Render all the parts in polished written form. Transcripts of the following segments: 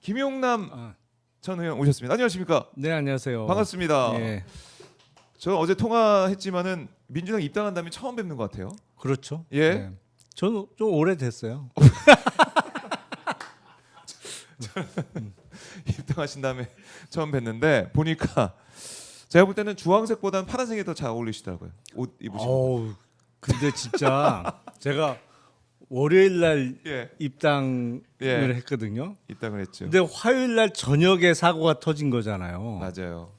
김용남 전 의원 오셨습니다. 안녕하십니까? 네, 안녕하세요. 반갑습니다. 예, 저 어제 통화했지만은 민주당 입당한 다음에 처음 뵙는 것 같아요. 그렇죠. 예. 저는 좀 오래됐어요. 입당하신 다음에 처음 뵀는데 보니까 제가 볼 때는 주황색보다는 파란색이 더 잘 어울리시더라고요. 옷 입으시고. 어우, 근데 진짜 제가 월요일 날 예. 입당을 예. 했거든요. 입당을 했죠. 근데 화요일 날 저녁에 사고가 터진 거잖아요. 맞아요.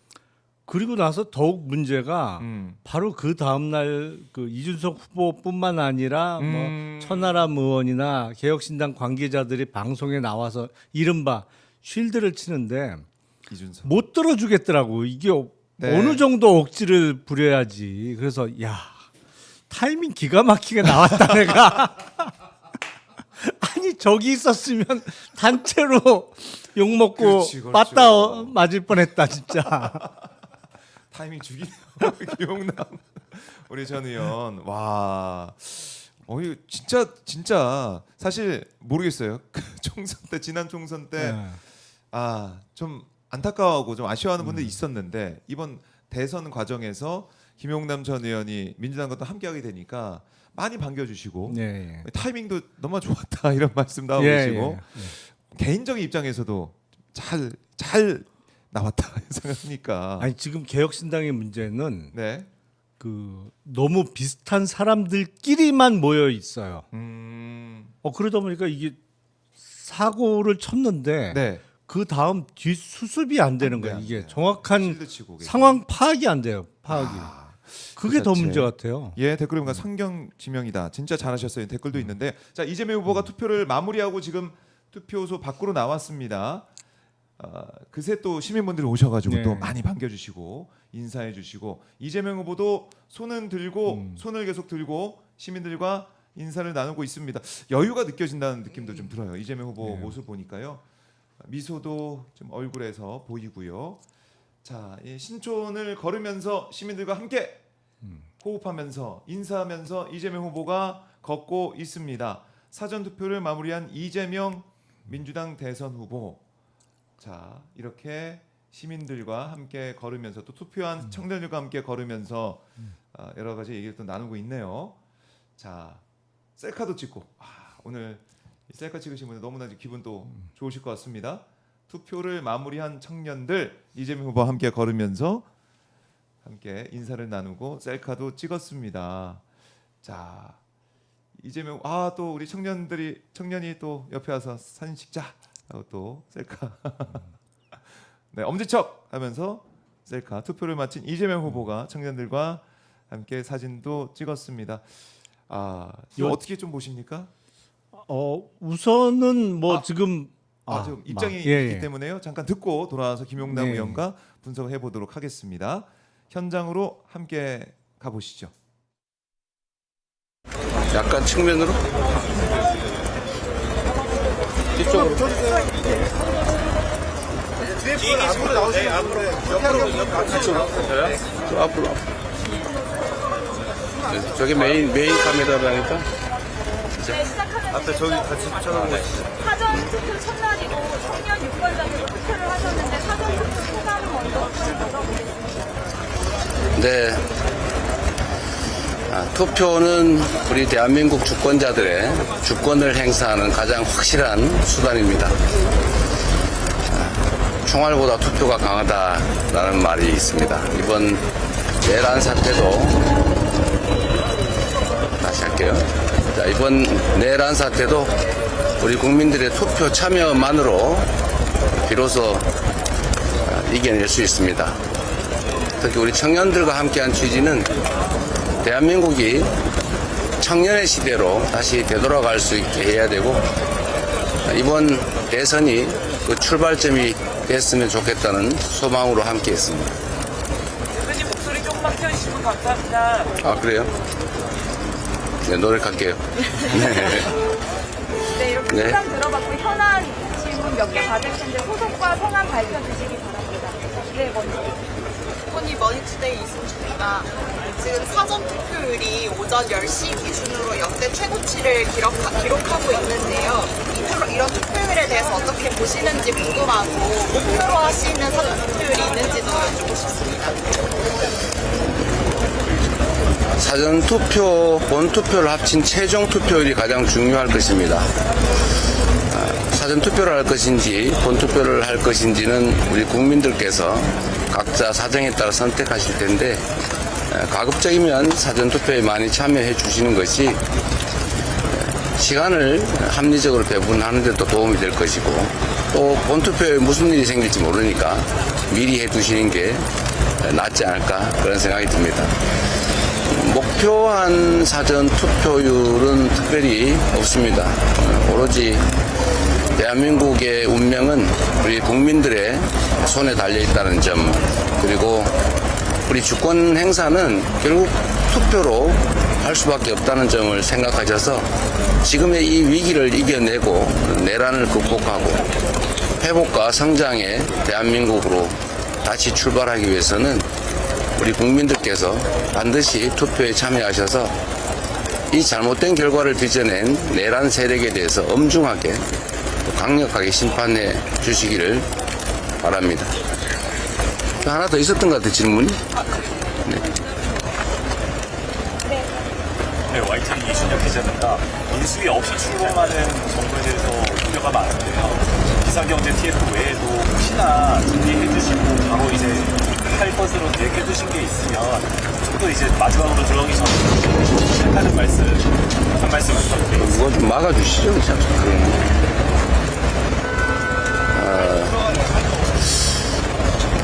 그리고 나서 더욱 문제가 바로 그 다음 날그 이준석 후보뿐만 아니라 뭐 천하람 의원이나 개혁신당 관계자들이 방송에 나와서 이른바 쉴드를 치는데 이준석. 못 들어주겠더라고. 이게 네. 어느 정도 억지를 부려야지. 그래서 야, 타이밍 기가 막히게 나왔다 내가. 아니 저기 있었으면 단체로 욕 먹고 그렇지, 그렇죠. 빠따 맞을 뻔했다 진짜. 타이밍 죽이네요. 김용남 우리 전 의원. 와. 이거 진짜 사실 모르겠어요. 총선 때 지난 총선 때 네. 좀 안타까워하고 좀 아쉬워하는 분들이 있었는데 이번 대선 과정에서 김용남 전 의원이 민주당과 또 함께하게 되니까 많이 반겨주시고 예, 예. 타이밍도 너무 좋았다 이런 말씀도 하고 예, 계시고 개인적인 입장에서도 잘 나왔다 생각하니까. 아니 지금 개혁신당의 문제는 네. 그 너무 비슷한 사람들끼리만 모여 있어요. 그러다 보니까 이게 사고를 쳤는데 네. 그 다음 뒤 수습이 안 되는 거예요. 이게 돼요. 정확한 실드 치고 계세요. 상황 파악이 안 돼요. 파악이. 그게 더 자체. 문제 같아요. 예, 댓글에 보니까 성경지명이다. 진짜 잘하셨어요. 댓글도 있는데 자 이재명 후보가 투표를 마무리하고 지금 투표소 밖으로 나왔습니다. 그새 또 시민분들이 오셔가지고 네. 또 많이 반겨주시고 인사해주시고 이재명 후보도 손을 계속 들고 시민들과 인사를 나누고 있습니다. 여유가 느껴진다는 느낌도 좀 들어요. 이재명 후보 모습 보니까요. 미소도 좀 얼굴에서 보이고요. 자, 이 신촌을 걸으면서 시민들과 함께 호흡하면서 인사하면서 이재명 후보가 걷고 있습니다. 사전 투표를 마무리한 이재명 민주당 대선 후보. 자, 이렇게 시민들과 함께 걸으면서 또 투표한 청년들과 함께 걸으면서 여러 가지 얘기를 또 나누고 있네요. 자, 셀카도 찍고 오늘 이 셀카 찍으신 분들 너무나 기분 또 좋으실 것 같습니다. 투표를 마무리한 청년들 이재명 후보와 함께 걸으면서 함께 인사를 나누고 셀카도 찍었습니다. 자, 이재명 또 우리 청년이 또 옆에 와서 사진 찍자 하고 또 셀카. 네, 엄지척 하면서 셀카. 투표를 마친 이재명 후보가 청년들과 함께 사진도 찍었습니다. 이거 어떻게 좀 보십니까? 우선은 뭐 지금 지금 입장이 예, 있기 예. 때문에요. 잠깐 듣고 돌아와서 김용남 네. 의원과 분석을 해보도록 하겠습니다. 현장으로 함께 가보시죠. 약간 측면으로? 이쪽으로. 앞으로 나오세요. 앞으로. 저요? 저 앞으로. 저게 메인 카메라라니까. 앞에 저기 같이 붙여놓은 거 있어요. 사전 투표 첫날이고 청년 유권자들로 투표를 하셨는데 사전 투표 소감을 먼저 들어보겠습니다. 네. 투표는 우리 대한민국 주권자들의 주권을 행사하는 가장 확실한 수단입니다. 총알보다 투표가 강하다라는 말이 있습니다. 이번 내란 사태도 다시 할게요. 자, 이번 내란 사태도 우리 국민들의 투표 참여만으로 비로소 이겨낼 수 있습니다. 특히 우리 청년들과 함께한 취지는 대한민국이 청년의 시대로 다시 되돌아갈 수 있게 해야 되고 이번 대선이 그 출발점이 됐으면 좋겠다는 소망으로 함께했습니다. 대표님 목소리 조금만 켜주시면 감사합니다. 그래요? 네, 노력할게요. 네, 이렇게 네. 소감 들어봤고 현안 질문 몇 개 받을 텐데 소속과 성함 밝혀주시기 바랍니다. 네, 먼저. 굿모닝 머니투데이 이승주입니다. 지금 사전 투표율이 오전 10시 기준으로 역대 최고치를 기록하고 있는데요. 이런 투표율에 대해서 어떻게 보시는지 궁금하고 목표로 하시는 사전 투표율이 있는지도 여쭙고 싶습니다. 사전 투표, 본 투표를 합친 최종 투표율이 가장 중요할 것입니다. 사전 투표를 할 것인지 본 투표를 할 것인지는 우리 국민들께서 각자 사정에 따라 선택하실 텐데, 가급적이면 사전 투표에 많이 참여해 주시는 것이 시간을 합리적으로 배분하는 데 또 도움이 될 것이고, 또 본 투표에 무슨 일이 생길지 모르니까 미리 해 두시는 게 낫지 않을까 그런 생각이 듭니다. 목표한 사전 투표율은 특별히 없습니다. 오로지 대한민국의 운명은 우리 국민들의 손에 달려 있다는 점, 그리고 우리 주권 행사는 결국 투표로 할 수밖에 없다는 점을 생각하셔서 지금의 이 위기를 이겨내고 내란을 극복하고 회복과 성장의 대한민국으로 다시 출발하기 위해서는 우리 국민들께서 반드시 투표에 참여하셔서 이 잘못된 결과를 빚어낸 내란 세력에 대해서 엄중하게 강력하게 심판해 주시기를 바랍니다. 하나 더 있었던 것 같아요, 질문이. 네, YTN 이준혁 기자입니다. 인수위 없이 출범하는 정부에 대해서 우려가 많은데요. 기상경제 TF 외에도 혹시나 준비해 주시고 바로 이제 할 것으로 계획해 두신 게 있으면 좀 더 이제 마지막으로 들어가기 전에 시작하는 말씀, 한 말씀 부탁드리겠습니다. 이거 좀 막아주시죠, 참.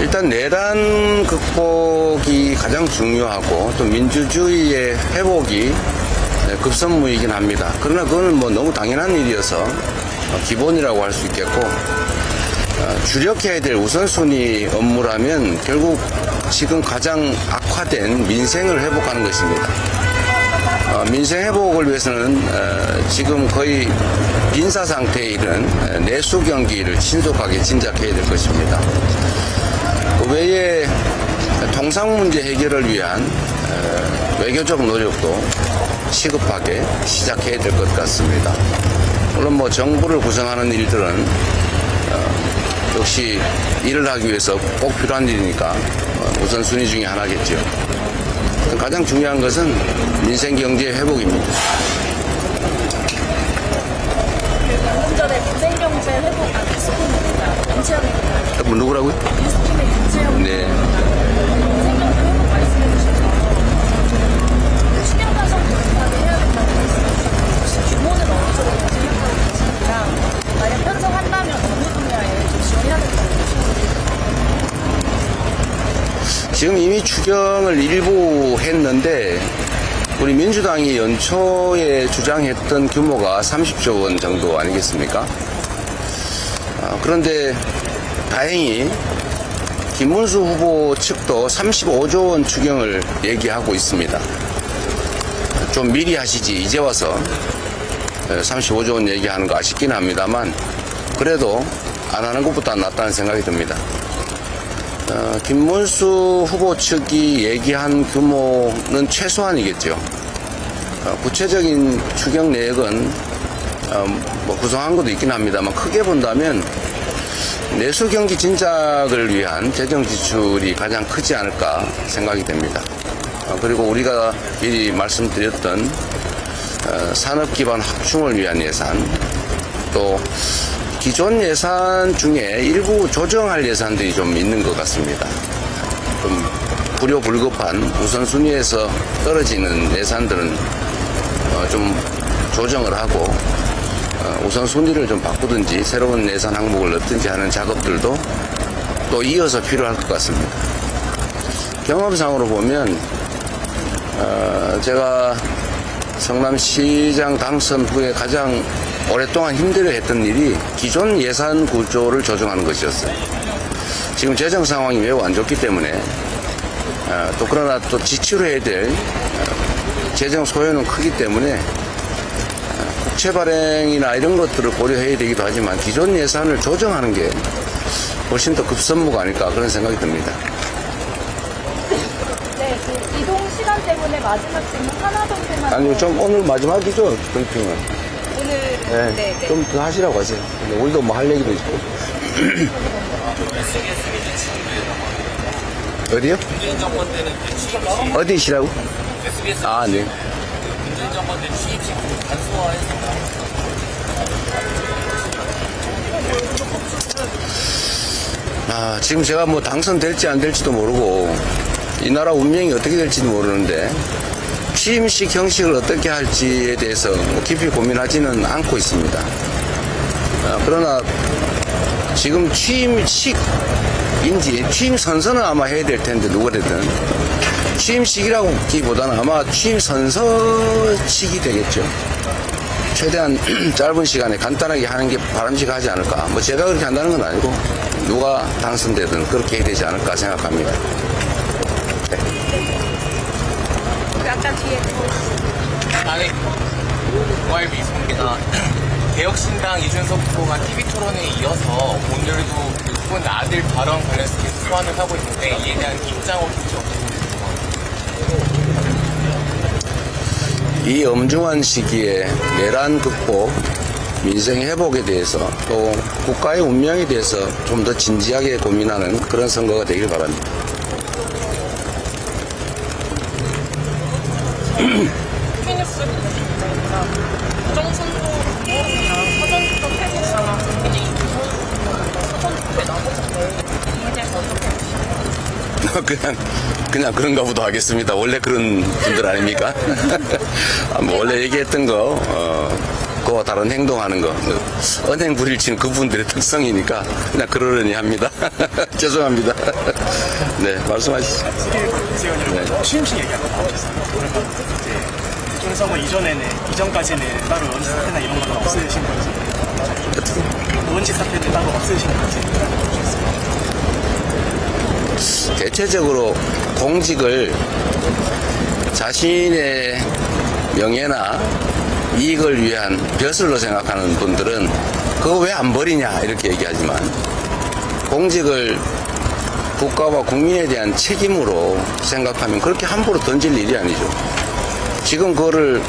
일단 내란 극복이 가장 중요하고 또 민주주의의 회복이 급선무이긴 합니다. 그러나 그거는 뭐 너무 당연한 일이어서 기본이라고 할 수 있겠고, 주력해야 될 우선순위 업무라면 결국 지금 가장 악화된 민생을 회복하는 것입니다. 민생 회복을 위해서는 지금 거의 빈사 상태에 이른 내수 경기를 신속하게 진작해야 될 것입니다. 그 외에 통상 문제 해결을 위한 외교적 노력도 시급하게 시작해야 될 것 같습니다. 물론 뭐 정부를 구성하는 일들은 역시 일을 하기 위해서 꼭 필요한 일이니까 우선순위 중에 하나겠죠. 가장 중요한 것은 민생 경제 회복입니다. 문전의 민생 경제 회복 리스크입니다. 인체형입니다. 뭐 누구라고요? 리스크의 인체형. 네. 민생 경제 회복 말씀해 주셔서 수명간섭 공사를 해야 된다고 말씀해 주셨는데 혹시 규모는 어느 정도 생각하고 계시는지랑 만약 편성한다면 어느 분야에 좀 지원해야 된다고 보시는지. 지금 이미 추경을 일부 했는데 우리 민주당이 연초에 주장했던 규모가 30조 원 정도 아니겠습니까? 그런데 다행히 김문수 후보 측도 35조 원 추경을 얘기하고 있습니다. 좀 미리 하시지 이제 와서 35조 원 얘기하는 거 아쉽긴 합니다만 그래도 안 하는 것보다 낫다는 생각이 듭니다. 김문수 후보 측이 얘기한 규모는 최소한이겠죠. 구체적인 추경 내역은 뭐 구성한 것도 있긴 합니다만 크게 본다면 내수 경기 진작을 위한 재정 지출이 가장 크지 않을까 생각이 됩니다. 그리고 우리가 미리 말씀드렸던 산업 기반 확충을 위한 예산, 또 기존 예산 중에 일부 조정할 예산들이 좀 있는 것 같습니다. 좀 불효불급한 우선순위에서 떨어지는 예산들은 좀 조정을 하고 우선순위를 좀 바꾸든지 새로운 예산 항목을 넣든지 하는 작업들도 또 이어서 필요할 것 같습니다. 경험상으로 보면 제가 성남시장 당선 후에 가장 오랫동안 힘들어했던 일이 기존 예산 구조를 조정하는 것이었어요. 지금 재정 상황이 매우 안 좋기 때문에 또 그러나 또 지출해야 될 재정 소요는 크기 때문에 국채 발행이나 이런 것들을 고려해야 되기도 하지만 기존 예산을 조정하는 게 훨씬 더 급선무가 아닐까 그런 생각이 듭니다. 때문에 마지막 질문 하나 정도만. 아니요, 좀 오늘 마지막이죠, 브리핑은. 오늘 네, 좀 더 하시라고 하세요. 우리도 뭐 할 얘기도 있고. 어디요? 문재인 정권 때는 취임식, 어디시라고? SBS 아, 네. 문재인 정권 때 취임식 간소화해서 아, 지금 제가 뭐 당선될지 안 될지도 모르고 이 나라 운명이 어떻게 될지도 모르는데 취임식 형식을 어떻게 할지에 대해서 뭐 깊이 고민하지는 않고 있습니다. 그러나 지금 취임식인지 취임 선서는 아마 해야 될 텐데 누구래든 취임식이라고 하기보다는 아마 취임 선서식이 되겠죠. 최대한 짧은 시간에 간단하게 하는 게 바람직하지 않을까. 뭐 제가 그렇게 한다는 건 아니고 누가 당선되든 그렇게 해야 되지 않을까 생각합니다. 아까 뒤에 아니 YB입니다. 개혁신당 이준석 후보가 TV토론에 이어서 오늘도 후보는 아들 발언 관련해서 계속 소환을 하고 있는데 이에 대한 입장 어떻게 이 엄중한 시기에 내란 극복, 민생 회복에 대해서 또 국가의 운명에 대해서 좀 더 진지하게 고민하는 그런 선거가 되길 바랍니다. 피니스 부정선거 후보랑 사전투표 태국사랑 국민이 사전투표에 나오셨는데 이에 대해서 어떻게 그냥 그런가 보다 하겠습니다. 원래 그런 분들 아닙니까? 뭐 원래 얘기했던 거, 그와 다른 행동하는 거, 언행 불일치는 그분들의 특성이니까 그냥 그러려니 합니다. 죄송합니다. 네, 말씀하시죠. 네. 취임식 얘기하고 나오셨어요. 그러면 이제 대통령 이전까지는 따로 원칙 사태나 이런 건 없으신 거지. 원칙 사태는 따로 없으신 거지. 대체적으로 공직을 자신의 명예나 이익을 위한 벼슬로 생각하는 분들은 그거 왜 안 버리냐 이렇게 얘기하지만 공직을 국가와 국민에 대한 책임으로 생각하면 그렇게 함부로 던질 일이 아니죠. 지금 그거를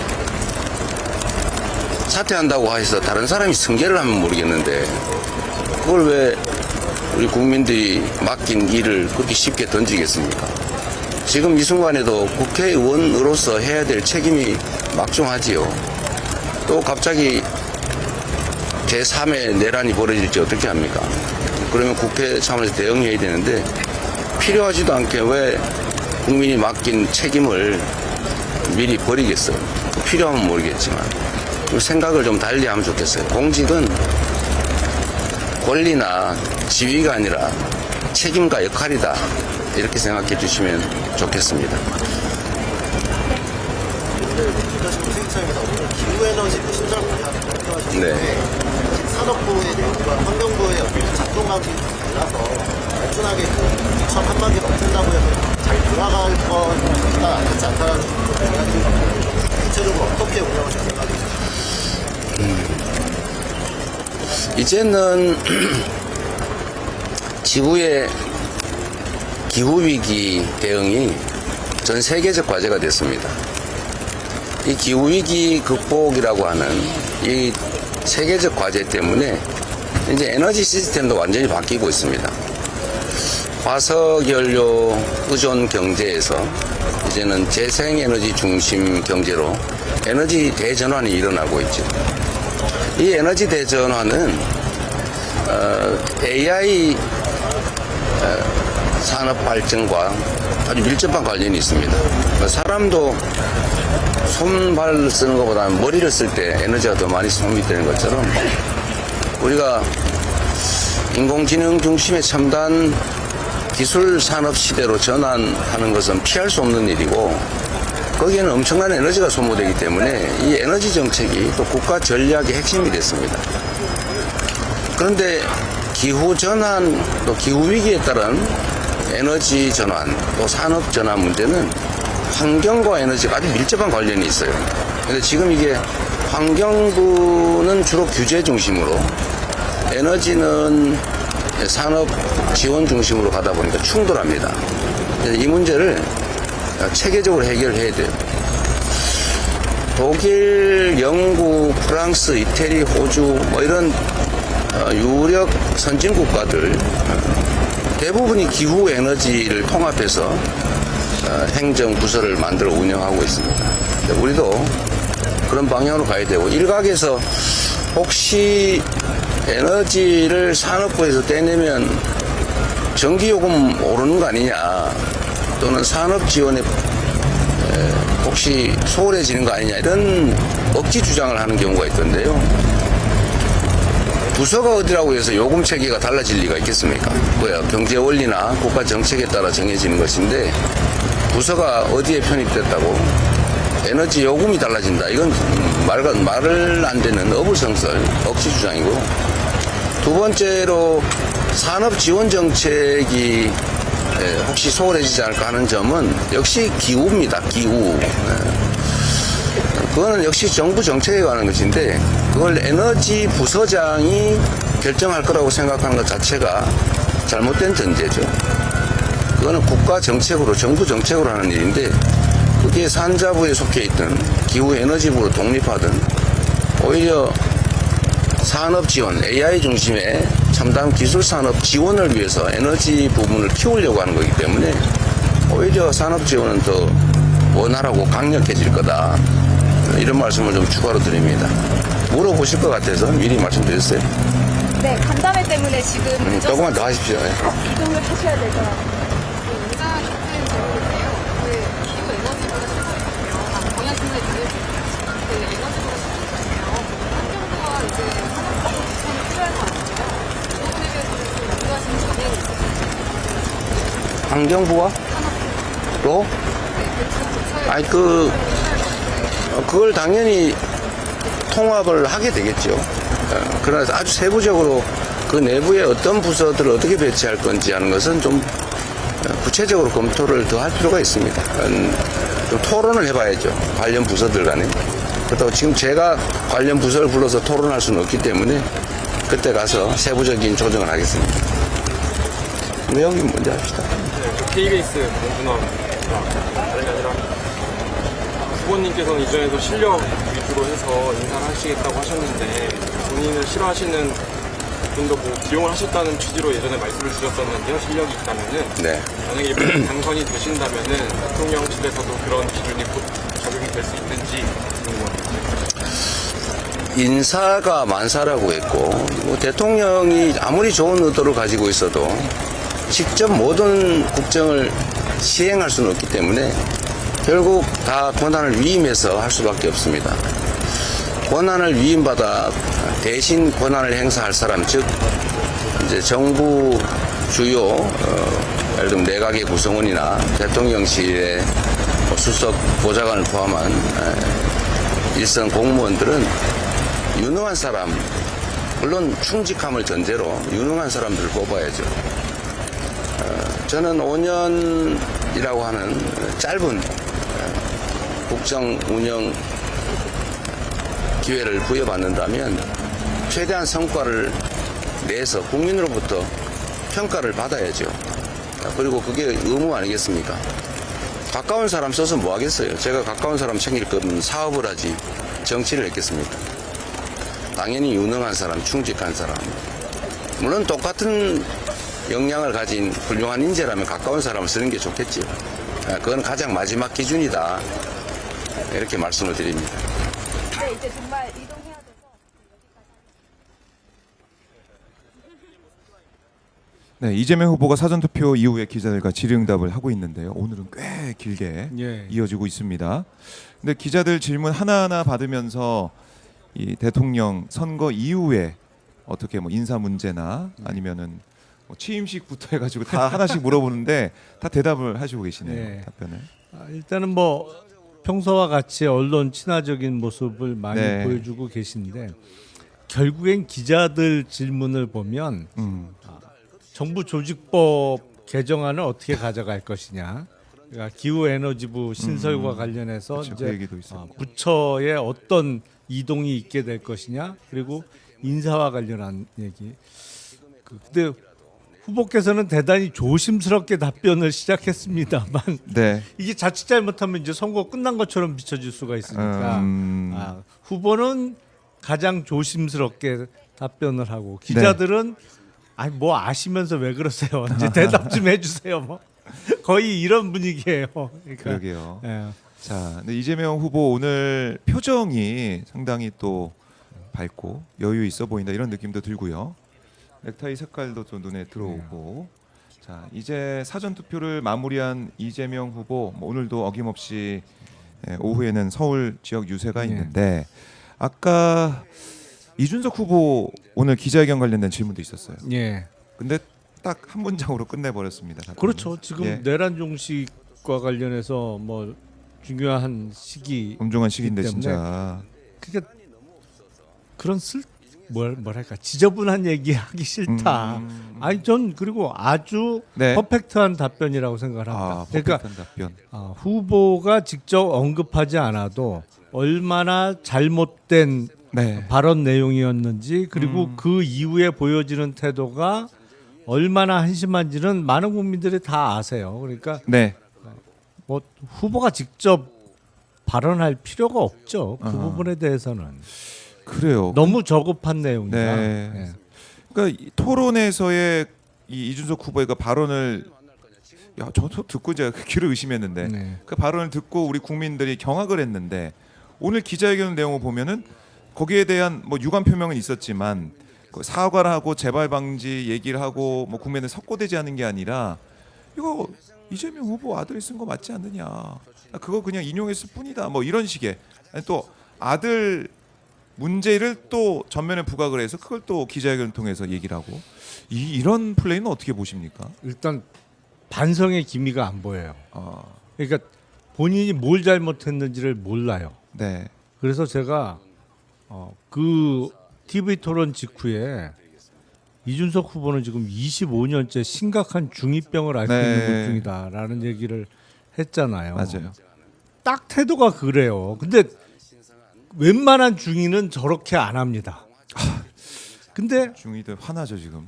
사퇴한다고 해서 다른 사람이 승계를 하면 모르겠는데 그걸 왜 우리 국민들이 맡긴 일을 그렇게 쉽게 던지겠습니까? 지금 이 순간에도 국회의원으로서 해야 될 책임이 막중하지요. 또 갑자기 제3의 내란이 벌어질지 어떻게 합니까? 그러면 국회 차원에서 대응해야 되는데 필요하지도 않게 왜 국민이 맡긴 책임을 미리 버리겠어요? 필요하면 모르겠지만 생각을 좀 달리 하면 좋겠어요. 공직은 권리나 지위가 아니라 책임과 역할이다. 이렇게 생각해 주시면 좋겠습니다. 기후에너지 신설 분야를 발표하셨는데 네. 산업부의 내용과 환경부의 작동하기 달라서 단순하게 첫 한마디를 없앤다고 해서 잘 돌아갈 거가 아니지 않다라는 생각이 구체적으로 어떻게 운영하실 생각이세요? 이제는 지구의 기후위기 대응이 전 세계적 과제가 됐습니다. 이 기후위기 극복이라고 하는 이 세계적 과제 때문에 이제 에너지 시스템도 완전히 바뀌고 있습니다. 화석연료 의존 경제에서 이제는 재생에너지 중심 경제로 에너지 대전환이 일어나고 있죠. 이 에너지 대전환은 AI 산업 발전과 아주 밀접한 관련이 있습니다. 사람도 손발 쓰는 것보다는 머리를 쓸 때 에너지가 더 많이 소모되는 것처럼 우리가 인공지능 중심의 첨단 기술 산업 시대로 전환하는 것은 피할 수 없는 일이고 거기에는 엄청난 에너지가 소모되기 때문에 이 에너지 정책이 또 국가 전략의 핵심이 됐습니다. 그런데 기후 전환 또 기후 위기에 따른 에너지 전환 또 산업 전환 문제는 환경과 에너지가 아주 밀접한 관련이 있어요. 그런데 지금 이게 환경부는 주로 규제 중심으로 에너지는 산업 지원 중심으로 가다 보니까 충돌합니다. 이 문제를 체계적으로 해결해야 돼요. 독일, 영국, 프랑스, 이태리, 호주 뭐 이런 유력 선진 국가들 대부분이 기후 에너지를 통합해서 행정 부서를 만들어 운영하고 있습니다. 우리도 그런 방향으로 가야 되고, 일각에서 혹시 에너지를 산업부에서 떼내면 전기요금 오르는 거 아니냐, 또는 산업 지원에 혹시 소홀해지는 거 아니냐, 이런 억지 주장을 하는 경우가 있던데요. 부서가 어디라고 해서 요금 체계가 달라질 리가 있겠습니까? 뭐야, 경제 원리나 국가 정책에 따라 정해지는 것인데, 부서가 어디에 편입됐다고 에너지 요금이 달라진다, 이건 말을 안 되는 어불성설, 억지 주장이고, 두 번째로 산업 지원 정책이 혹시 소홀해지지 않을까 하는 점은 역시 기후입니다. 기후. 그거는 역시 정부 정책에 관한 것인데, 그걸 에너지 부서장이 결정할 거라고 생각하는 것 자체가 잘못된 전제죠. 그거는 국가 정책으로, 정부 정책으로 하는 일인데, 그게 산자부에 속해 있든 기후 에너지부로 독립하든 오히려 산업 지원, AI 중심의 첨단 기술 산업 지원을 위해서 에너지 부분을 키우려고 하는 거기 때문에 오히려 산업 지원은 더 원활하고 강력해질 거다, 이런 말씀을 좀 추가로 드립니다. 물어보실 것 같아서 미리 말씀드렸어요. 네, 간담회 때문에 지금 조금만 더 하십시오. 이동을 하셔야 될 것 같아요. 환경부와 또? 아니 그걸 당연히 통합을 하게 되겠죠. 그래서 아주 세부적으로 그 내부에 어떤 부서들을 어떻게 배치할 건지 하는 것은 좀 구체적으로 검토를 더 할 필요가 있습니다. 좀 토론을 해봐야죠. 관련 부서들 간에. 그렇다고 지금 제가 관련 부서를 불러서 토론할 수는 없기 때문에 그때 가서 세부적인 조정을 하겠습니다. 내용이 뭔지 합시다. KBS 문준원 다름이 아니라 후보님께서는 이전에도 실력 위주로 해서 인사를 하시겠다고 하셨는데, 본인을 싫어하시는 분도 뭐 기용을 하셨다는 취지로 예전에 말씀을 주셨었는데요. 실력이 있다면은 네. 만약에 이번에 당선이 되신다면은 대통령실에서도 그런 기준이 적용이 될 수 있는지 궁금합니다. 인사가 만사라고 했고, 뭐 대통령이 아무리 좋은 의도를 가지고 있어도 직접 모든 국정을 시행할 수는 없기 때문에 결국 다 권한을 위임해서 할 수밖에 없습니다. 권한을 위임받아 대신 권한을 행사할 사람, 즉 이제 정부 주요 예를 들면 내각의 구성원이나 대통령실의 수석 보좌관을 포함한 일선 공무원들은 유능한 사람, 물론 충직함을 전제로 유능한 사람들을 뽑아야죠. 저는 5년이라고 하는 짧은 국정 운영 기회를 부여받는다면 최대한 성과를 내서 국민으로부터 평가를 받아야죠. 그리고 그게 의무 아니겠습니까? 가까운 사람 써서 뭐 하겠어요? 제가 가까운 사람 챙길 거면 사업을 하지 정치를 했겠습니까? 당연히 유능한 사람, 충직한 사람. 물론 똑같은 역량을 가진 훌륭한 인재라면 가까운 사람을 쓰는 게 좋겠지요. 그건 가장 마지막 기준이다, 이렇게 말씀을 드립니다. 네, 이제 정말 이동해야 돼서. 네, 이재명 후보가 사전투표 이후에 기자들과 질의응답을 하고 있는데요. 오늘은 꽤 길게 이어지고 있습니다. 근데 기자들 질문 하나하나 받으면서 이 대통령 선거 이후에 어떻게 뭐 인사 문제나 아니면은 뭐 취임식부터 해가지고 다 하나씩 물어보는데 다 대답을 하시고 계시네요. 네. 답변을. 일단은 뭐 평소와 같이 언론 친화적인 모습을 많이 네. 보여주고 계신데, 결국엔 기자들 질문을 보면 정부 조직법 개정안을 어떻게 가져갈 것이냐, 그러니까 기후에너지부 신설과 관련해서 그렇죠. 이제 그 얘기도 있었고. 부처에 어떤 이동이 있게 될 것이냐, 그리고 인사와 관련한 얘기. 근데 후보께서는 대단히 조심스럽게 답변을 시작했습니다만 네. 이게 자칫 잘못하면 이제 선거 끝난 것처럼 비춰질 수가 있으니까 후보는 가장 조심스럽게 답변을 하고 기자들은 아니 뭐 아시면서 왜 그러세요? 이제 대답 좀 해주세요. 뭐 거의 이런 분위기예요. 그러니까, 그러게요. 예. 자, 근데 이재명 후보 오늘 표정이 상당히 또 밝고 여유 있어 보인다 이런 느낌도 들고요. 넥타이 색깔도 좀 눈에 들어오고. 자, 이제 사전 투표를 마무리한 이재명 후보 뭐 오늘도 어김없이 오후에는 서울 지역 유세가 있는데 아까 이준석 후보 오늘 기자회견 관련된 질문도 있었어요. 예. 근데 딱 한 문장으로 끝내버렸습니다. 답변을. 그렇죠. 지금 예. 내란 종식과 관련해서 뭐 중요한 시기 엄중한 시기인데 때문에 진짜. 그러니까 그런 뭐랄까 지저분한 얘기 하기 싫다. 아니 전 그리고 아주 네. 퍼펙트한 답변이라고 생각을 합니다. 그러니까 퍼펙트한 답변. 후보가 직접 언급하지 않아도 얼마나 잘못된 네. 발언 내용이었는지 그리고 그 이후에 보여지는 태도가 얼마나 한심한지는 많은 국민들이 다 아세요. 그러니까 네. 뭐 후보가 직접 발언할 필요가 없죠. 그 부분에 대해서는 그래요. 너무 저급한 내용이다. 네. 예. 그러니까 이 토론에서의 이준석 후보의 그 발언을 저도 듣고 제가 귀를 의심했는데 네. 그 발언을 듣고 우리 국민들이 경악을 했는데 오늘 기자회견 내용을 보면은 거기에 대한 뭐 유감 표명은 있었지만 그 사과를 하고 재발 방지 얘기를 하고 뭐 국민을 석고되지 않은 게 아니라 이거 이재명 후보 아들이 쓴 거 맞지 않느냐 그거 그냥 인용했을 뿐이다 뭐 이런 식의 아니 또 아들 문제를 또 전면에 부각을 해서 그걸 또 기자회견을 통해서 얘기를 하고 이런 플레이는 어떻게 보십니까? 일단 반성의 기미가 안 보여요. 그러니까 본인이 뭘 잘못했는지를 몰라요. 네. 그래서 제가 그 TV 토론 직후에 이준석 후보는 지금 25년째 심각한 중2병을 앓고 네. 있는 것 중이다라는 얘기를 했잖아요. 맞아요. 딱 태도가 그래요. 근데 웬만한 중이는 저렇게 안 합니다. 근데 중이들 화나죠 지금.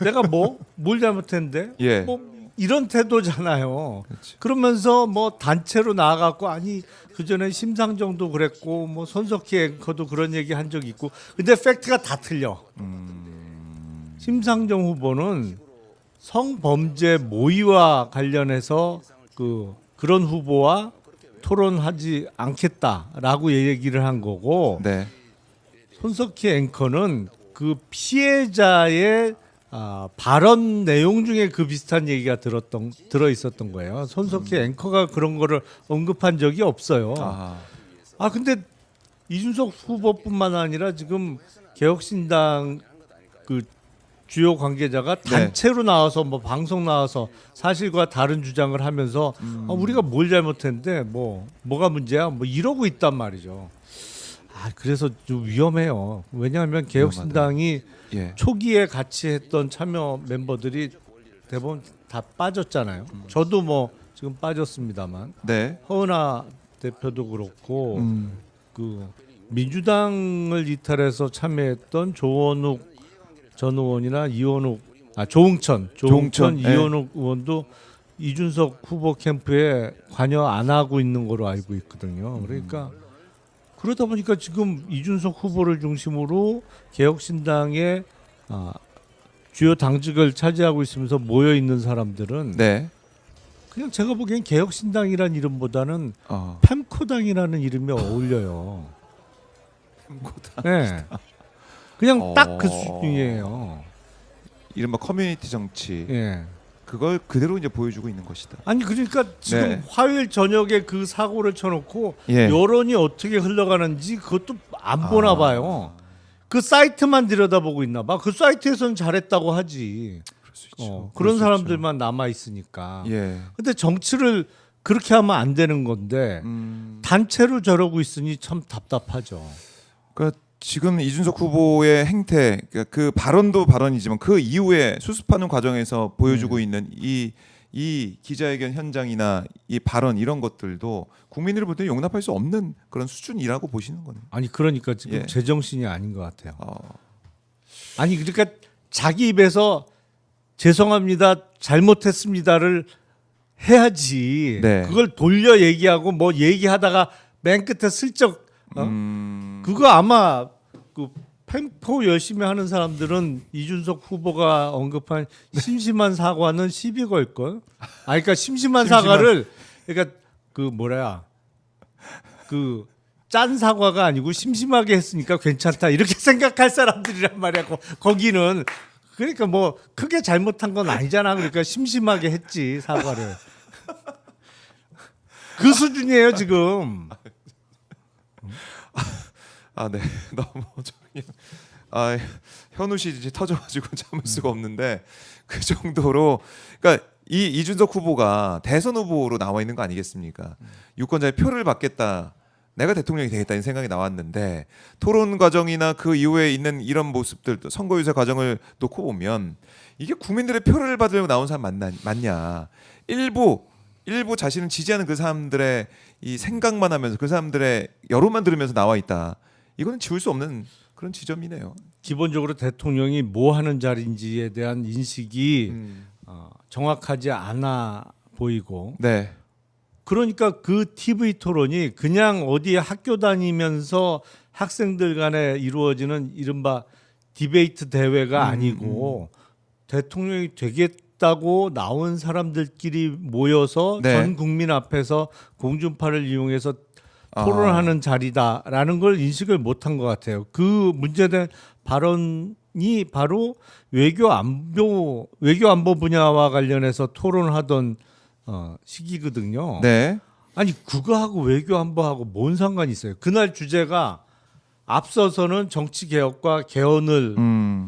내가 뭘 잘못했는데? 예. 뭐 이런 태도잖아요. 그러면서 뭐 단체로 나와갖고 아니 그 전에 심상정도 그랬고 뭐 손석희 앵커도 그런 얘기 한 적 있고 근데 팩트가 다 틀려. 심상정 후보는 성범죄 모의와 관련해서 그런 후보와 토론하지 않겠다라고 얘기를 한 거고 네. 손석희 앵커는 그 피해자의 발언 내용 중에 그 비슷한 얘기가 들어 있었던 거예요. 손석희 앵커가 그런 거를 언급한 적이 없어요. 근데 이준석 후보뿐만 아니라 지금 개혁신당 그 주요 관계자가 단체로 나와서 뭐 방송 나와서 사실과 다른 주장을 하면서 우리가 뭘 잘못했는데 뭐가 문제야 뭐 이러고 있단 말이죠. 그래서 좀 위험해요. 왜냐하면 개혁신당이 초기에 같이 했던 참여 멤버들이 대부분 다 빠졌잖아요. 저도 뭐 지금 빠졌습니다만 네. 허은하 대표도 그렇고 그 민주당을 이탈해서 참여했던 조원욱 전 의원이나 조응천 이원욱 의원도 이준석 후보 캠프에 관여 안 하고 있는 거로 알고 있거든요. 그러니까 그러다 보니까 지금 이준석 후보를 중심으로 개혁신당의 주요 당직을 차지하고 있으면서 모여 있는 사람들은 그냥 제가 보기엔 개혁신당이라는 이름보다는 팸코당이라는 이름이 어울려요. 팸코당. 네. 그냥 딱 그 수준이에요. 이른바 커뮤니티 정치. 예. 그걸 그대로 이제 보여주고 있는 것이다. 아니 그러니까 지금 화요일 저녁에 그 사고를 쳐놓고 예. 여론이 어떻게 흘러가는지 그것도 안 보나 봐요. 그 사이트만 들여다보고 있나 봐. 그 사이트에서는 잘했다고 하지. 그럴 수 있죠. 그런 사람들만 남아 있으니까. 예. 근데 정치를 그렇게 하면 안 되는 건데 단체로 저러고 있으니 참 답답하죠. 그러니까 지금 이준석 후보의 행태, 그러니까 그 발언도 발언이지만 그 이후에 수습하는 과정에서 보여주고 있는 이 기자회견 현장이나 이 발언 이런 것들도 국민들이 볼 때 용납할 수 없는 그런 수준이라고 보시는 거네요. 아니 그러니까 지금 예. 제정신이 아닌 것 같아요. 아니 그러니까 자기 입에서 죄송합니다, 잘못했습니다를 해야지. 네. 그걸 돌려 얘기하고 뭐 얘기하다가 맨 끝에 슬쩍 그거 아마 그 횡포 열심히 하는 사람들은 이준석 후보가 언급한 심심한 사과는 시비 걸 걸. 그러니까 심심한 사과를 그러니까 그 뭐야 그 짠 사과가 아니고 심심하게 했으니까 괜찮다 이렇게 생각할 사람들이란 말이야. 거기는 그러니까 뭐 크게 잘못한 건 아니잖아. 그러니까 심심하게 했지 사과를. 그 수준이에요 지금. 아, 네. 너무 저기 현우 씨 이제 터져가지고 참을 수가 없는데 그 정도로 그러니까 이 이준석 후보가 대선 후보로 나와 있는 거 아니겠습니까? 유권자의 표를 받겠다. 내가 대통령이 되겠다 이 생각이 나왔는데 토론 과정이나 그 이후에 있는 이런 모습들 선거 유세 과정을 놓고 보면 이게 국민들의 표를 받으려고 나온 사람 맞냐? 일부 자신을 지지하는 그 사람들의 이 생각만 하면서 그 사람들의 여론만 들으면서 나와 있다. 이거는 지울 수 없는 그런 지점이네요. 기본적으로 대통령이 뭐 하는 자리인지에 대한 인식이 정확하지 않아 보이고. 네. 그러니까 그 TV 토론이 그냥 어디 학교 다니면서 학생들 간에 이루어지는 이른바 디베이트 대회가 아니고 대통령이 되겠다고 나온 사람들끼리 모여서 네. 전 국민 앞에서 공중파를 이용해서 토론하는 자리다라는 걸 인식을 못한 것 같아요. 그 문제된 발언이 바로 외교 안보 분야와 관련해서 토론하던 시기거든요. 네. 아니 그거하고 외교 안보하고 뭔 상관이 있어요? 그날 주제가 앞서서는 정치 개혁과 개헌을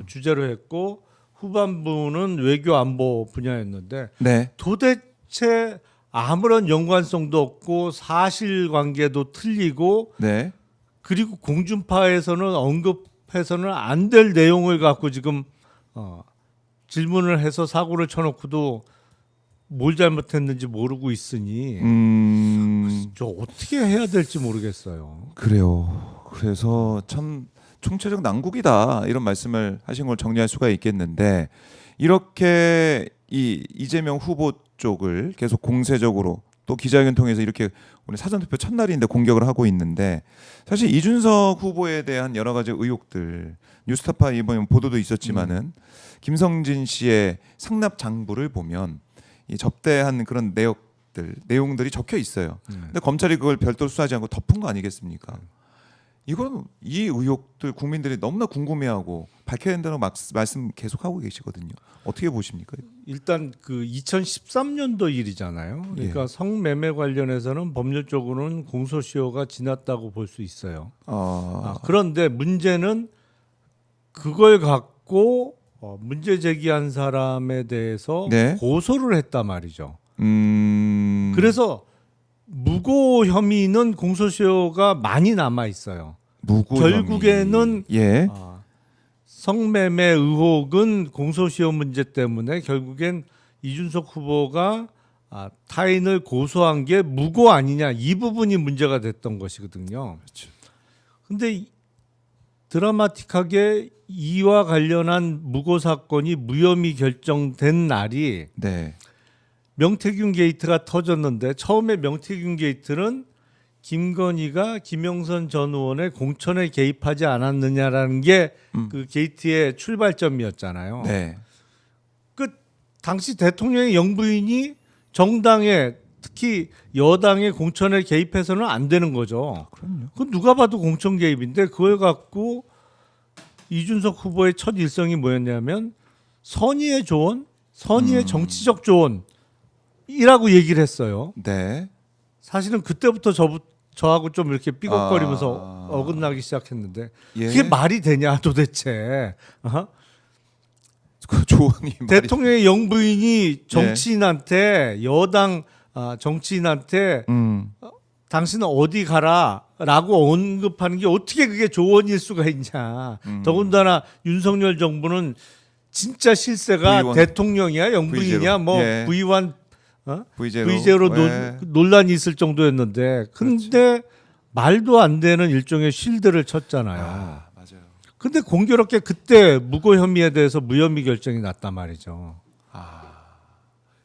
주제로 했고 후반부는 외교 안보 분야였는데 네. 도대체 아무런 연관성도 없고 사실관계도 틀리고 네. 그리고 공중파에서는 언급해서는 안 될 내용을 갖고 지금 질문을 해서 사고를 쳐놓고도 뭘 잘못했는지 모르고 있으니 저 어떻게 해야 될지 모르겠어요. 그래요. 그래서 참 총체적 난국이다 이런 말씀을 하신 걸 정리할 수가 있겠는데 이렇게 이재명 후보 쪽을 계속 공세적으로 또 기자회견 통해서 이렇게 오늘 사전투표 첫날인데 공격을 하고 있는데 사실 이준석 후보에 대한 여러 가지 의혹들 뉴스타파 이번 보도도 있었지만은 김성진 씨의 상납 장부를 보면 이 접대한 그런 내용들이 적혀 있어요. 근데 검찰이 그걸 별도로 수사하지 않고 덮은 거 아니겠습니까? 이건 이 의혹들 국민들이 너무나 궁금해하고 밝혀야 된다는 말씀 계속 하고 계시거든요. 어떻게 보십니까? 일단 그 2013년도 일이잖아요. 그러니까 예. 성매매 관련해서는 법률적으로는 공소시효가 지났다고 볼 수 있어요. 그런데 문제는 그걸 갖고 문제 제기한 사람에 대해서 네. 고소를 했단 말이죠. 그래서 무고 혐의는 공소시효가 많이 남아 있어요. 결국에는 예. 성매매 의혹은 공소시효 문제 때문에 결국엔 이준석 후보가 타인을 고소한 게 무고 아니냐 이 부분이 문제가 됐던 것이거든요. 그런데 드라마틱하게 이와 관련한 무고 사건이 무혐의 결정된 날이 네. 명태균 게이트가 터졌는데 처음에 명태균 게이트는 김건희가 김영선 전 의원의 공천에 개입하지 않았느냐라는 게 그 게이트의 출발점이었잖아요. 네. 그 당시 대통령의 영부인이 정당에 특히 여당의 공천에 개입해서는 안 되는 거죠. 그럼요. 그 누가 봐도 공천 개입인데 그걸 갖고 이준석 후보의 첫 일성이 뭐였냐면 선의의 조언, 선의의 정치적 조언이라고 얘기를 했어요. 네. 사실은 그때부터 저하고 좀 이렇게 삐걱거리면서 어긋나기 시작했는데 예. 그게 말이 되냐 도대체. 그 조언이 대통령의 영부인이 정치인한테 여당 정치인한테 당신은 어디 가라라고 언급하는 게 어떻게 그게 조언일 수가 있냐. 더군다나 윤석열 정부는 진짜 실세가 V1. 대통령이야 영부인이야 V0. 뭐 예. V1 V제로 논란이 있을 정도였는데 근데 말도 안 되는 일종의 쉴드를 쳤잖아요. 맞아요. 근데 공교롭게 그때 무고 혐의에 대해서 무혐의 결정이 났단 말이죠.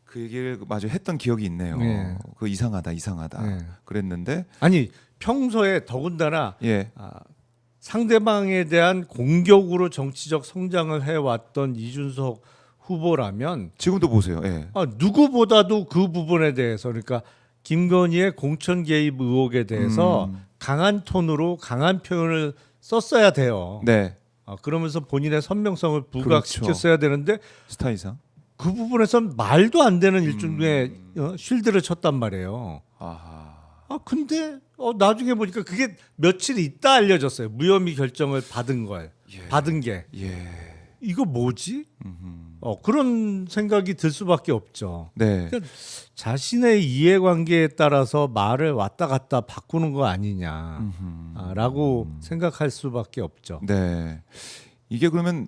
그 얘기를 마저 했던 기억이 있네요. 네. 그 이상하다. 네. 그랬는데 아니 평소에 더군다나 예. 상대방에 대한 공격으로 정치적 성장을 해왔던 이준석 후보라면 지금도 보세요. 예. 누구보다도 그 부분에 대해서 그러니까 김건희의 공천 개입 의혹에 대해서 강한 톤으로 강한 표현을 썼어야 돼요. 네. 그러면서 본인의 선명성을 부각시켰어야 되는데 스타이상. 그 부분에선 말도 안 되는 일종의 쉴드를 쳤단 말이에요. 아하. 근데 나중에 보니까 그게 며칠 있다 알려졌어요. 무혐의 결정을 받은 걸. 받은 게. 예. 이거 뭐지? 그런 생각이 들 수밖에 없죠. 네. 그러니까 자신의 이해관계에 따라서 말을 왔다 갔다 바꾸는 거 아니냐라고 생각할 수밖에 없죠. 네. 이게 그러면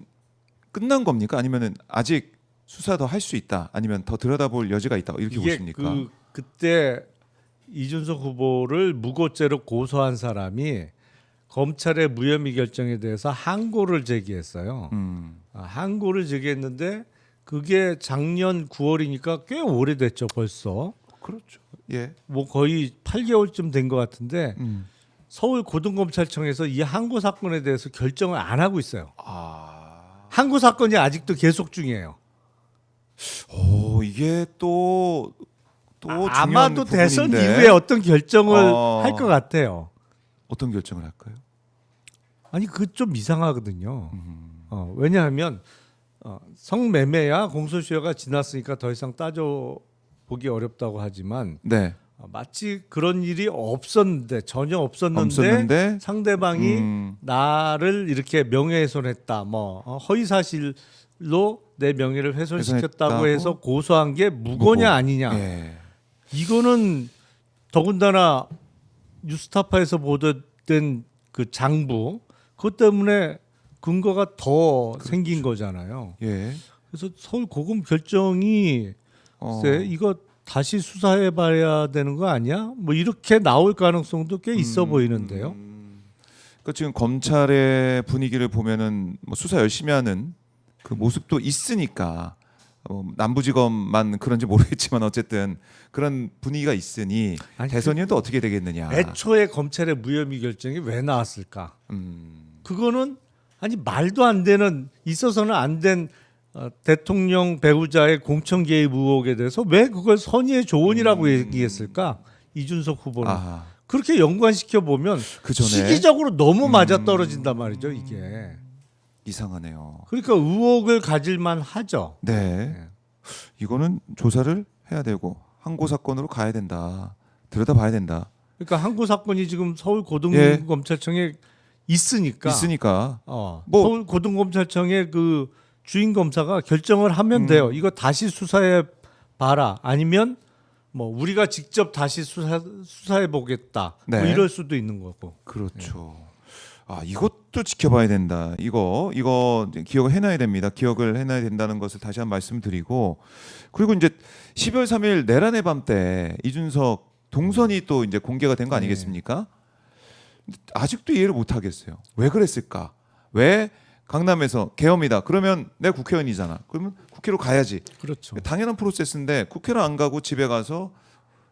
끝난 겁니까? 아니면은 아직 수사 더 할 수 있다. 아니면 더 들여다볼 여지가 있다. 이렇게 이게 보십니까? 그때 이준석 후보를 무고죄로 고소한 사람이 검찰의 무혐의 결정에 대해서 항고를 제기했어요. 항고를 제기했는데 그게 작년 9월이니까 꽤 오래됐죠, 벌써. 그렇죠. 예. 뭐 거의 8개월쯤 된 것 같은데 서울 고등검찰청에서 이 항고 사건에 대해서 결정을 안 하고 있어요. 항고 사건이 아직도 계속 중이에요. 이게 또 아마도 중요한 대선 부분인데. 이후에 어떤 결정을 할 것 같아요. 어떤 결정을 할까요? 아니 그거 좀 이상하거든요. 왜냐하면 성매매야 공소시효가 지났으니까 더 이상 따져 보기 어렵다고 하지만 네. 마치 그런 일이 없었는데 전혀 없었는데 없었는데? 상대방이 나를 이렇게 명예훼손했다, 뭐 허위 사실로 내 명예를 훼손시켰다고 훼손했다고? 해서 고소한 게 무고냐 아니냐. 예. 이거는 더군다나 뉴스타파에서 보도된 그 장부 그것 때문에 근거가 더 생긴 거잖아요. 예. 그래서 서울 고검 결정이 글쎄 이거 다시 수사해봐야 되는 거 아니야? 뭐 이렇게 나올 가능성도 꽤 있어 보이는데요. 그러니까 지금 검찰의 분위기를 보면은 뭐 수사 열심히 하는 그 모습도 있으니까 남부지검만 그런지 모르겠지만 어쨌든 그런 분위기가 있으니 아니, 대선이 또 어떻게 되겠느냐. 애초에 검찰의 무혐의 결정이 왜 나왔을까? 그거는 아니 말도 안 되는 있어서는 안 된 대통령 배우자의 공천 개입 의혹에 대해서 왜 그걸 선의의 조언이라고 얘기했을까? 이준석 후보는 그렇게 연관시켜 보면 그 전에 시기적으로 너무 맞아 떨어진단 말이죠 이게. 이상하네요. 그러니까 의혹을 가질만 하죠. 네. 이거는 조사를 해야 되고 항고 사건으로 가야 된다. 들여다봐야 된다. 그러니까 항고 사건이 지금 서울 고등검찰청에 있으니까 뭐 서울 고등검찰청의 그 주임 검사가 결정을 하면 돼요. 이거 다시 수사해 봐라. 아니면 뭐 우리가 직접 다시 수사해 보겠다. 네. 뭐 이럴 수도 있는 거고. 그렇죠. 이것도 지켜봐야 된다. 이거 기억을 해놔야 됩니다. 기억을 해놔야 된다는 것을 다시 한번 말씀드리고, 그리고 이제 12월 3일 내란의 밤 때 이준석 동선이 또 이제 공개가 된 거 아니겠습니까? 아직도 이해를 못 하겠어요. 왜 그랬을까? 왜 강남에서 계엄이다. 그러면 내가 국회의원이잖아. 그러면 국회로 가야지. 그렇죠. 당연한 프로세스인데 국회를 안 가고 집에 가서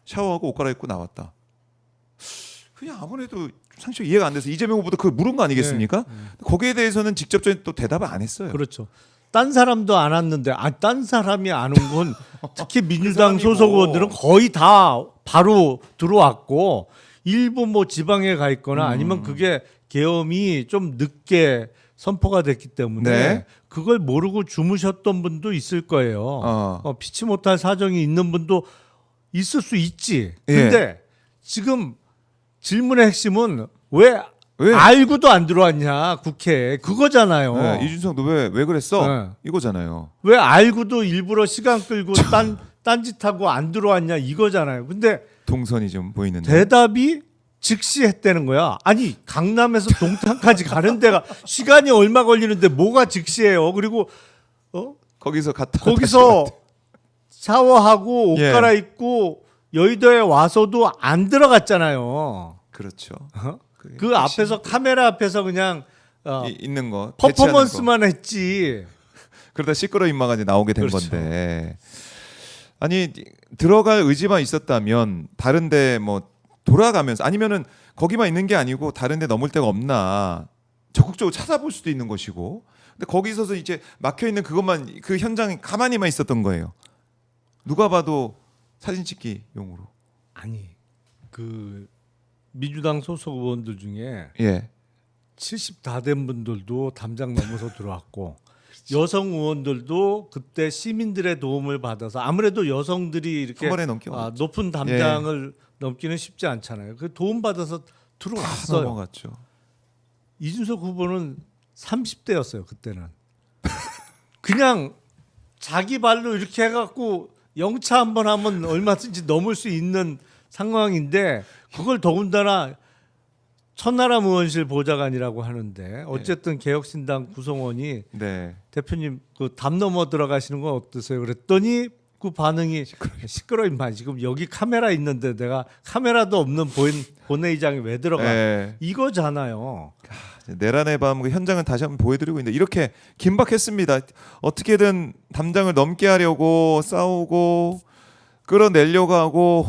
샤워하고 옷 갈아입고 나왔다. 그냥 아무래도 상식 이해가 안 돼서 이재명 후보도 그걸 물은 거 아니겠습니까? 거기에 대해서는 직접적인 또 대답을 안 했어요. 그렇죠. 딴 사람도 안 왔는데 딴 사람이 안 온 건 특히 민주당 소속 의원들은 거의 다 바로 들어왔고 일부 뭐 지방에 가 있거나 아니면 그게 계엄이 좀 늦게 선포가 됐기 때문에 네. 그걸 모르고 주무셨던 분도 있을 거예요. 피치 못할 사정이 있는 분도 있을 수 있지. 근데 지금 질문의 핵심은 왜 알고도 안 들어왔냐 국회에 그거잖아요. 네, 이준석 너 왜 그랬어? 네. 이거잖아요. 왜 알고도 일부러 시간 끌고 딴짓하고 안 들어왔냐 이거잖아요. 근데 동선이 좀 보이는데. 대답이 즉시 했다는 거야. 아니 강남에서 동탄까지 가는 데가 시간이 얼마 걸리는데 뭐가 즉시해요. 그리고 거기서 샤워하고 옷 갈아입고 여의도에 와서도 안 들어갔잖아요. 그렇죠. 그 앞에서 카메라 앞에서 그냥 있는 거 퍼포먼스만 했지. 그러다 시끄러 인마가 이제 나오게 된 그렇죠. 건데. 아니 들어갈 의지만 있었다면 다른데 뭐 돌아가면서 아니면은 거기만 있는 게 아니고 다른데 넘을 데가 없나 적극적으로 찾아볼 수도 있는 것이고. 근데 거기 있어서 이제 막혀 있는 그것만 그 현장에 가만히만 있었던 거예요. 누가 봐도 사진 찍기 용으로. 아니 그 민주당 소속 의원들 중에 예. 70 다 된 분들도 담장 넘어서 들어왔고 여성 의원들도 그때 시민들의 도움을 받아서 아무래도 여성들이 이렇게 한 번에 넘겨 왔죠. 높은 담장을 넘기는 쉽지 않잖아요. 그 도움 받아서 들어왔어요. 넘어갔죠. 이준석 후보는 30대였어요 그때는. 그냥 자기 발로 이렇게 해갖고 영차 한번 하면 얼마든지 넘을 수 있는 상황인데 그걸 더군다나 천하람 의원실 보좌관이라고 하는데 어쨌든 개혁신당 구성원이 네. 대표님 그 담 넘어 들어가시는 건 어떠세요? 그랬더니 그 반응이 시끄러 임마 지금 여기 카메라 있는데 내가 카메라도 없는 본회의장에 왜 들어가? 네. 이거잖아요. 내란의 밤 그 현장을 다시 한번 보여드리고 있는데 이렇게 긴박했습니다. 어떻게든 담장을 넘게 하려고 싸우고 끌어내려고 하고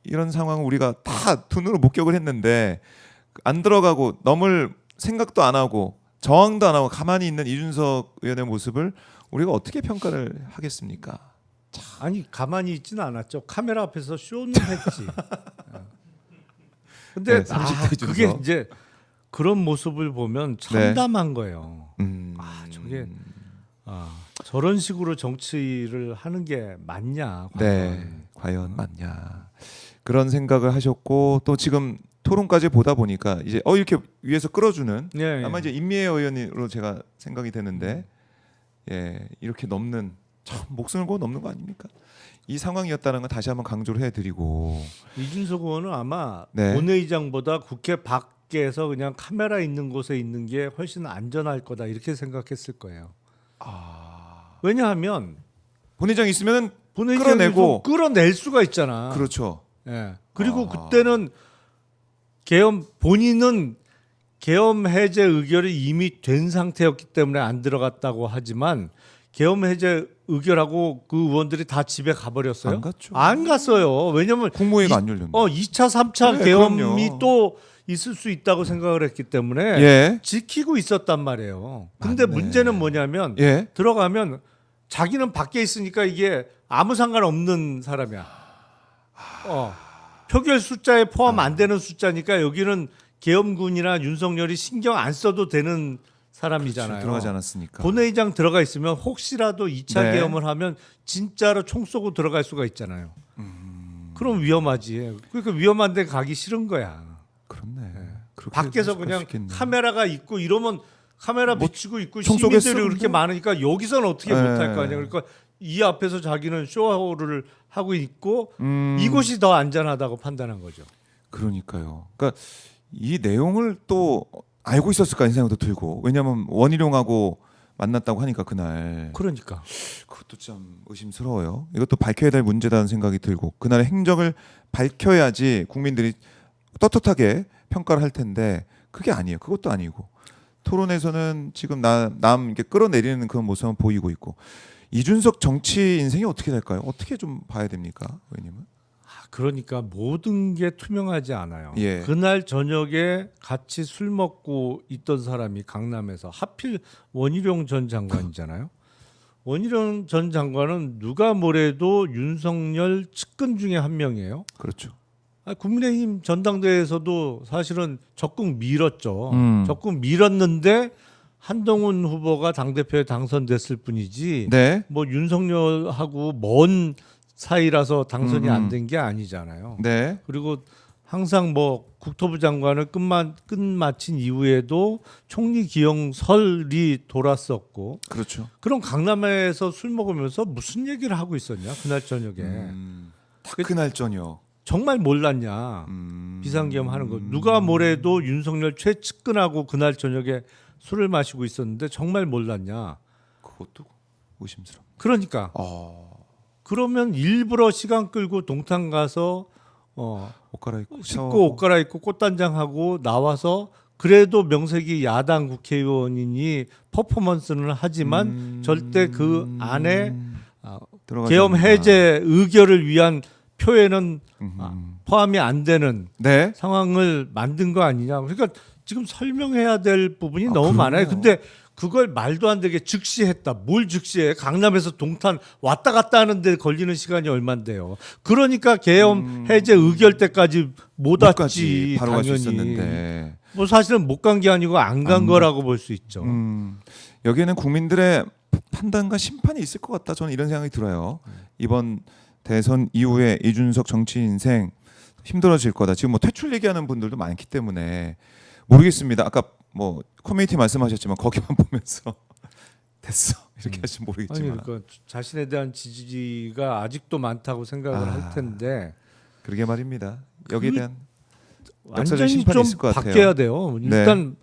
이런 상황을 우리가 다 눈으로 목격을 했는데 안 들어가고 넘을 생각도 안 하고 저항도 안 하고 가만히 있는 이준석 의원의 모습을 우리가 어떻게 평가를 하겠습니까? 아니 가만히 있지는 않았죠. 카메라 앞에서 쇼는 했지. 근데 네, 30대 이준석. 그게 이제 그런 모습을 보면 참담한 거예요. 저게 저런 식으로 정치를 하는 게 맞냐? 네, 과연 맞냐 그런 생각을 하셨고 또 지금 토론까지 보다 보니까 이제 이렇게 위에서 끌어주는 예, 아마 예. 이제 임미애 의원으로 제가 생각이 되는데 예 이렇게 넘는 참 목숨을 걸고 넘는 거 아닙니까? 이 상황이었다는 건 다시 한번 강조를 해드리고 이준석 의원은 아마 네. 본회의장보다 국회 밖에서 그냥 카메라 있는 곳에 있는 게 훨씬 안전할 거다 이렇게 생각했을 거예요. 왜냐하면 본회의장 있으면은 본회의장에서 끌어내고 끌어낼 수가 있잖아. 그렇죠. 예. 그리고 그때는 본인은 계엄 해제 의결이 이미 된 상태였기 때문에 안 들어갔다고 하지만 계엄 해제 의결하고 그 의원들이 다 집에 가버렸어요. 안 갔죠. 안 갔어요. 왜냐면 국무회의가 안 열렸는데. 2차, 3차 네, 계엄이 그럼요. 또 있을 수 있다고 생각을 했기 때문에 예. 지키고 있었단 말이에요. 근데 맞네. 문제는 뭐냐면 예. 들어가면 자기는 밖에 있으니까 이게 아무 상관없는 사람이야. 표결 숫자에 포함 안 되는 숫자니까 여기는 계엄군이나 윤석열이 신경 안 써도 되는 사람이잖아요. 들어가지 않았으니까. 본회의장 들어가 있으면 혹시라도 2차 네. 계엄을 하면 진짜로 총 쏘고 들어갈 수가 있잖아요. 그럼 위험하지. 그러니까 위험한 데 가기 싫은 거야. 그렇네. 그렇게 밖에서 생각할 그냥 수 있겠네. 카메라가 있고 이러면 카메라 비치고 있고 총 시민들이 쏘겠어, 그렇게 근데? 많으니까 여기서는 어떻게 네. 못할 거 아니야. 그러니까 이 앞에서 자기는 쇼를 하고 있고 음. 이곳이 더 안전하다고 판단한 거죠. 그러니까요. 그러니까 이 내용을 또 알고 있었을까 하는 생각도 들고 왜냐하면 원희룡하고 만났다고 하니까 그날 그러니까 그것도 참 의심스러워요. 이것도 밝혀야 될 문제다는 생각이 들고 그날의 행적을 밝혀야지 국민들이 떳떳하게 평가를 할 텐데 그게 아니에요. 그것도 아니고 토론에서는 지금 남 이렇게 끌어내리는 그런 모습은 보이고 있고 이준석 정치 인생이 어떻게 될까요? 어떻게 좀 봐야 됩니까, 의원님은? 그러니까 모든 게 투명하지 않아요. 예. 그날 저녁에 같이 술 먹고 있던 사람이 강남에서 하필 원희룡 전 장관이잖아요. 원희룡 전 장관은 누가 뭐래도 윤석열 측근 중에 한 명이에요. 그렇죠. 국민의힘 전당대회에서도 사실은 적극 밀었죠. 음. 적극 밀었는데 한동훈 후보가 당대표에 당선됐을 뿐이지 네. 뭐 윤석열하고 먼 사이라서 당선이 안 된 게 아니잖아요. 네. 그리고 항상 뭐 국토부 장관을 끝마친 이후에도 총리 기용설이 돌았었고 그렇죠. 그럼 강남에서 술 먹으면서 무슨 얘기를 하고 있었냐 그날 저녁에 딱 그날 저녁. 정말 몰랐냐 비상계엄 하는 거 누가 뭐래도 윤석열 최측근하고 그날 저녁에 술을 마시고 있었는데 정말 몰랐냐 그것도 의심스럽. 그러니까 그러면 일부러 시간 끌고 동탄 가서 옷 갈아입고 씻고 옷 갈아입고 꽃단장하고 나와서 그래도 명색이 야당 국회의원이니 퍼포먼스는 하지만 절대 그 안에 들어가지 계엄 않는다. 해제 의결을 위한 표에는 포함이 안 되는 네. 상황을 만든 거 아니냐. 그러니까 지금 설명해야 될 부분이 너무 그러네요. 많아요. 근데 그걸 말도 안 되게 즉시했다. 뭘 즉시해? 강남에서 동탄 왔다 갔다 하는데 걸리는 시간이 얼만데요. 그러니까 계엄 해제 의결 때까지 못 왔지. 바로 갈 수 당연히. 있었는데. 뭐 사실은 못 간 게 아니고 안 간 거라고 볼 수 있죠. 여기에는 국민들의 판단과 심판이 있을 것 같다. 저는 이런 생각이 들어요. 이번 대선 이후에 이준석 정치 인생 힘들어질 거다. 지금 뭐 퇴출 얘기하는 분들도 많기 때문에 모르겠습니다. 아까 뭐 커뮤니티 말씀하셨지만 거기만 보면서 됐어 이렇게 하시면 아니 모르겠지만 그러니까 자신에 대한 지지가 아직도 많다고 생각을 할 텐데 그러게 말입니다. 여기에 그 대한 역사적 완전히 심판이 좀 있을 것 같아요. 바뀌어야 돼요. 네. 일단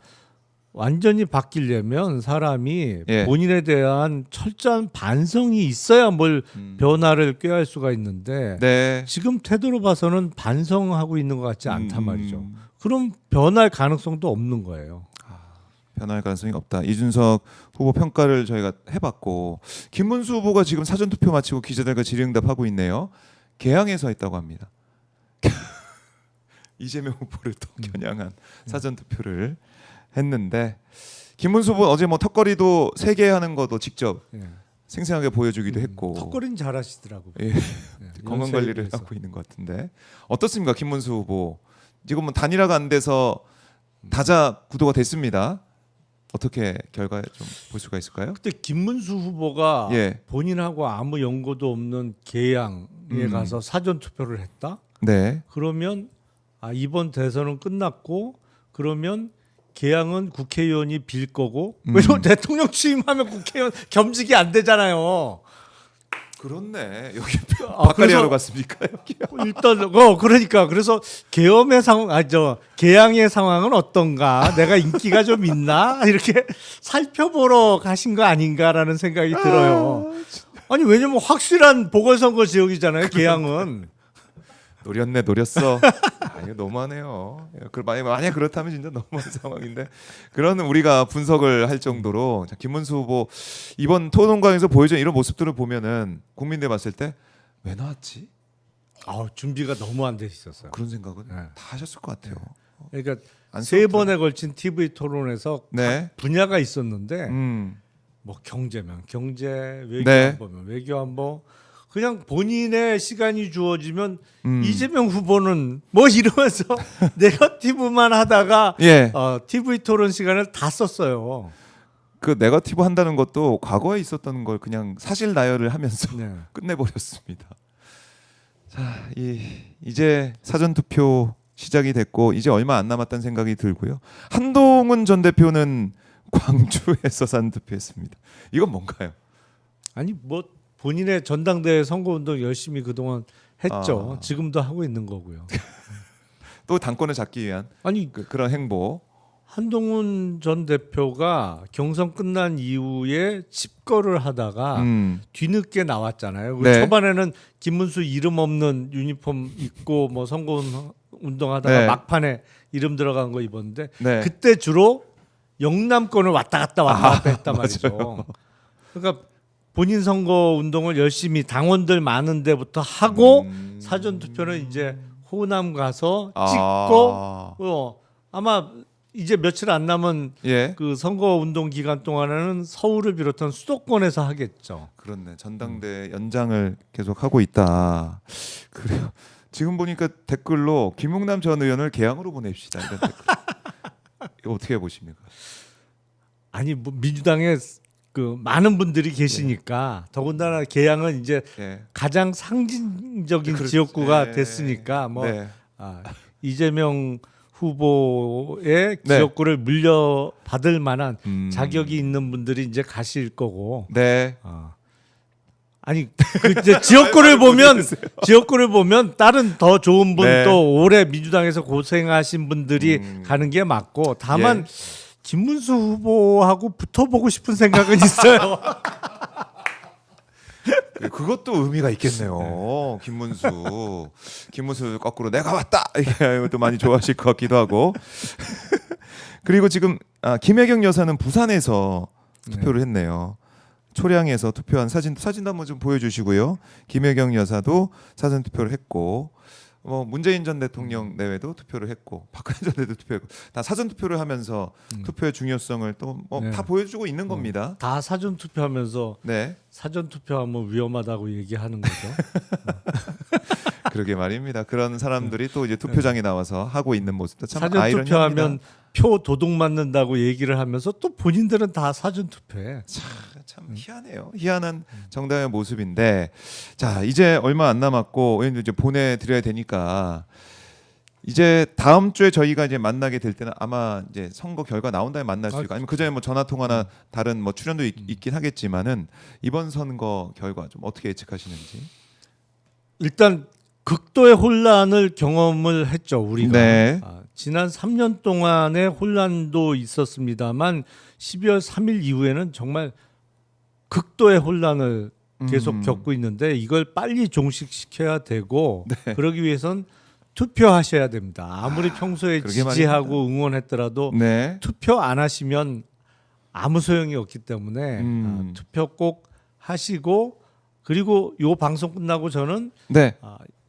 완전히 바뀌려면 사람이 예. 본인에 대한 철저한 반성이 있어야 뭘 변화를 꾀할 수가 있는데 네. 지금 태도로 봐서는 반성하고 있는 것 같지 않단 말이죠. 음. 그럼 변할 가능성도 없는 거예요. 변할 가능성이 없다. 이준석 후보 평가를 저희가 해봤고 김문수 후보가 지금 사전 투표 마치고 기자들과 질의응답하고 있네요. 개항에서 했다고 합니다. 이재명 후보를 더 겨냥한 사전 투표를 했는데 김문수 후보 어제 뭐 턱걸이도 3개 하는 것도 직접 예. 생생하게 보여주기도 했고 턱걸이는 잘하시더라고요. 예. 건강 관리를 하고 있는 것 같은데 어떻습니까, 김문수 후보? 지금 뭐 단일화가 안 돼서 다자 구도가 됐습니다. 어떻게 결과 좀 볼 수가 있을까요? 그때 김문수 후보가 예. 본인하고 아무 연고도 없는 계양에 가서 사전 투표를 했다. 네. 그러면 이번 대선은 끝났고 그러면 계양은 국회의원이 빌 거고 왜냐면 대통령 취임하면 국회의원 겸직이 안 되잖아요. 그렇네. 여기 박가리하러 갔습니까? 여기. 일단 그러니까 그래서 계엄의 상황 계양의 상황은 어떤가? 내가 인기가 좀 있나? 이렇게 살펴보러 가신 거 아닌가라는 생각이 들어요. 아니 왜냐면 확실한 보궐선거 지역이잖아요. 계양은. 노렸어. 이거 너무하네요. 만약 그렇다면 진짜 너무한 상황인데 그런 우리가 분석을 할 정도로 김문수 후보 이번 토론광에서 보여준 이런 모습들을 보면은 국민들 봤을 때 왜 나왔지? 준비가 너무 안 돼 있었어요. 그런 생각은 네. 다 하셨을 것 같아요. 그러니까 안쓰럽더라고요. 3번에 걸친 TV 토론에서 네. 각 분야가 있었는데 뭐 경제면 경제, 외교안보면 외교안보 그냥 본인의 시간이 주어지면 이재명 후보는 뭐 이러면서 네거티브만 하다가 예. TV 토론 시간을 다 썼어요. 그 네거티브 한다는 것도 과거에 있었던 걸 그냥 사실 나열을 하면서 네. 끝내버렸습니다. 자, 이제 사전 투표 시작이 됐고 이제 얼마 안 남았다는 생각이 들고요. 한동훈 전 대표는 광주에서 사전 투표했습니다. 이건 뭔가요? 아니 뭐 본인의 전당대회 선거운동 열심히 그동안 했죠. 지금도 하고 있는 거고요. 또 당권을 잡기 위한 아니 그런 행보. 한동훈 전 대표가 경선 끝난 이후에 집거를 하다가 뒤늦게 나왔잖아요. 네. 초반에는 김문수 이름 없는 유니폼 입고 뭐 선거 운동하다가 네. 막판에 이름 들어간 거 입었는데 네. 그때 주로 영남권을 왔다 갔다 했단 말이죠. 그러니까 본인 선거 운동을 열심히 당원들 많은 데부터 하고 사전 투표는 이제 호남 가서 찍고 아마 이제 며칠 안 남은 예. 그 선거 운동 기간 동안에는 서울을 비롯한 수도권에서 하겠죠. 그렇네. 전당대 연장을 계속 하고 있다. 그래요. 지금 보니까 댓글로 김웅남 전 의원을 개항으로 보냅시다. 이런 댓글. 이거 어떻게 보십니까? 아니 뭐 민주당에 그 많은 분들이 계시니까 더군다나 계양은 이제 가장 상징적인 지역구가 됐으니까 뭐 이재명 후보의 지역구를 물려받을 만한 자격이 있는 분들이 이제 가실 거고. 네. 아니 그 이제 지역구를 보면 다른 더 좋은 분 또 올해 민주당에서 고생하신 분들이 가는 게 맞고 다만 김문수 후보하고 붙어보고 싶은 생각은 있어요. 그것도 의미가 있겠네요. 김문수 거꾸로 내가 왔다 이게 또 많이 좋아하실 것 같기도 하고. 그리고 지금 김혜경 여사는 부산에서 투표를 했네요. 초량에서 투표한 사진도 한번 좀 보여주시고요. 김혜경 여사도 사전 투표를 했고, 문재인 전 대통령 내외도 투표를 했고, 박근혜 전 대통령도 투표했고, 다 사전 투표를 하면서 투표의 중요성을 또 다 보여주고 있는 겁니다. 다 사전 투표하면서 네, 사전 투표하면 위험하다고 얘기하는 거죠. 그러게 말입니다. 그런 사람들이 또 이제 투표장에 나와서 하고 있는 모습도 참 사전 아이러니합니다. 투표하면 표 도둑 맞는다고 얘기를 하면서 또 본인들은 다 사전 투표해. 참 희한해요. 희한한 정당의 모습인데, 자 이제 얼마 안 남았고 이제 보내드려야 되니까 이제 다음 주에 저희가 이제 만나게 될 때는 아마 이제 선거 결과 나온 다음에 만날 수 있고, 아니면 그 전에 뭐 전화 통화나 다른 뭐 출연도 있긴 하겠지만은 이번 선거 결과 좀 어떻게 예측하시는지. 일단 극도의 혼란을 경험을 했죠, 우리가. 네. 지난 3년 동안의 혼란도 있었습니다만 12월 3일 이후에는 정말 극도의 혼란을 계속 겪고 있는데 이걸 빨리 종식시켜야 되고 그러기 위해선 투표하셔야 됩니다. 아무리 평소에 그러게 지지하고 응원했더라도 네. 투표 안 하시면 아무 소용이 없기 때문에 투표 꼭 하시고, 그리고 요 방송 끝나고 저는 네.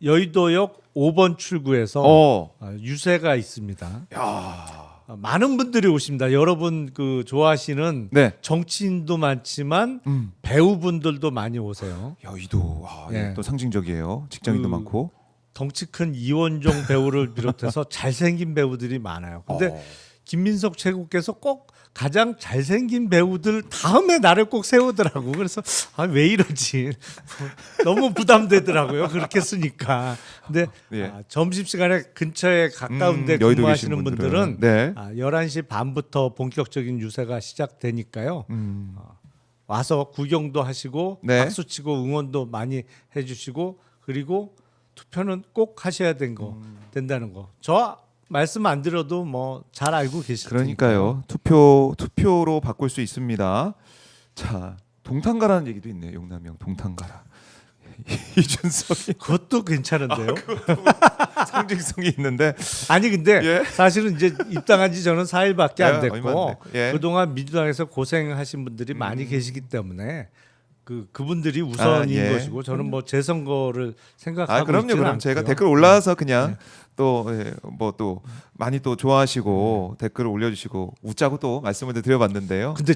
여의도역 5번 출구에서 어. 유세가 있습니다. 야. 많은 분들이 오십니다. 여러분 그 좋아하시는 네. 정치인도 많지만 배우분들도 많이 오세요. 여의도 네. 또 상징적이에요. 직장인도 그 많고. 덩치 큰 이원종 배우를 비롯해서 잘생긴 배우들이 많아요. 근데 김민석 최고께서 꼭 가장 잘생긴 배우들 다음에 나를 꼭 세우더라고. 그래서 왜 이러지? 너무 부담되더라고요. 그렇게 쓰니까. 근데 예. 점심시간에 근처에 가까운 데 여의도 근무하시는 계신 분들은 네. 11시 반부터 본격적인 유세가 시작되니까요. 와서 구경도 하시고 네. 박수치고 응원도 많이 해주시고, 그리고 투표는 꼭 하셔야 된다는 거. 저 말씀 안 드려도 뭐 잘 알고 계실 그러니까요. 투표로 바꿀 수 있습니다. 자, 동탄가라는 얘기도 있네요. 용남형 동탄가라. 이준석이 그것도 괜찮은데요. 상징성이 있는데. 아니 근데 예. 사실은 이제 입당한 지 저는 4일밖에 안 얼마 안 됐고 됐고. 예. 그동안 민주당에서 고생하신 분들이 많이 계시기 때문에 그분들이 우선인 예. 것이고, 저는 뭐 제 선거를 생각하고 그럼요. 있지는 그럼 않고요. 제가 댓글 올라와서 그냥 또 뭐 또 많이 또 좋아하시고 댓글을 올려주시고 웃자고 또 말씀을 드려봤는데요. 근데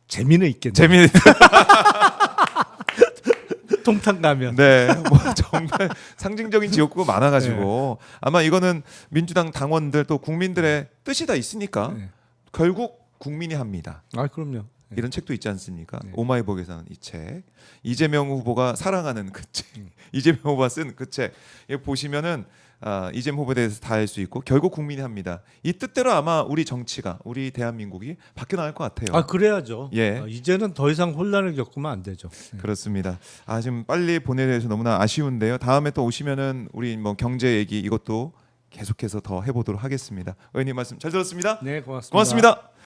재미는 있겠네요. 재미는 통탄 가면. 네, 뭐 정말 상징적인 지역구가 많아가지고 아마 이거는 민주당 당원들 또 국민들의 뜻이 다 있으니까 결국 국민이 합니다. 그럼요. 이런 책도 있지 않습니까? 오마이복에서는 이 책, 이재명 후보가 사랑하는 그 책, 이재명 후보가 쓴 그 책, 이거 보시면은 이재명 후보에 대해서 다 알 수 있고 결국 국민이 합니다. 이 뜻대로 아마 우리 정치가, 우리 대한민국이 바뀌어 나갈 것 같아요. 그래야죠. 예. 이제는 더 이상 혼란을 겪으면 안 되죠. 그렇습니다. 지금 빨리 보내드려서 너무나 아쉬운데요. 다음에 또 오시면은 우리 뭐 경제 얘기 이것도 계속해서 더 해보도록 하겠습니다. 의원님 말씀 잘 들었습니다. 네, 고맙습니다. 고맙습니다.